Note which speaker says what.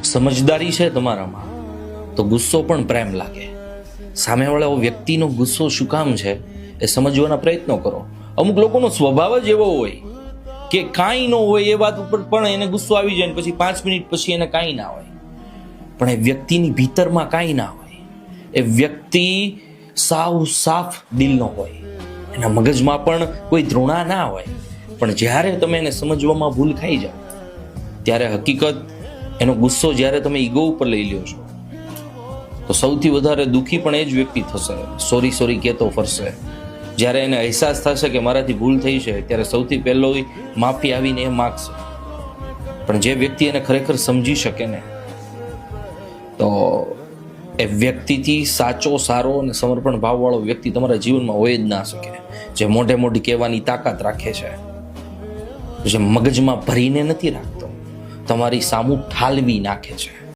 Speaker 1: સમજદારી છે તમારામાં તો ગુસ્સો પણ પ્રેમ લાગે. સામેવાળા વ્યક્તિનો ગુસ્સો શું કામ છે એ સમજવાના પ્રયત્નો કરો. અમુક લોકોનો સ્વભાવ જ એવો હોય કે કાંઈ ન હોય એ વાત ઉપર પણ એને ગુસ્સો આવી જાય ને પછી 5 મિનિટ પછી એને કાંઈ ના હોય. પણ એ વ્યક્તિની ભીતરમાં કાંઈ ના હોય. એ વ્યક્તિ સાવ સાફ દિલનો હોય, એના મગજમાં પણ કોઈ ધૃણા ના હોય. પણ જ્યારે તમે એને સમજવામાં ભૂલ ખાઈ જાઓ ત્યારે હકીકત એનો ગુસ્સો જ્યારે તમે ઈગો ઉપર લઈ લ્યો છો તો સૌથી વધારે દુઃખી પણ એ જ વ્યક્તિ થશે. સોરી કહેતો ફરશે. જ્યારે એને અહેસાસ થશે કે મારાથી ભૂલ થઈ છે ત્યારે સૌથી પહેલો માફી આવીને એ માગશે. પણ જે વ્યક્તિ એને ખરેખર સમજી શકે ને તો એ વ્યક્તિથી સાચો, સારો અને સમર્પણ ભાવવાળો વ્યક્તિ તમારા જીવનમાં હોય જ ના શકે. જે મોઢે મોઢી કહેવાની તાકાત રાખે છે, જે મગજમાં ભરીને નથી રાખતો, તમારી સામું ઠાલવી નાખે છે.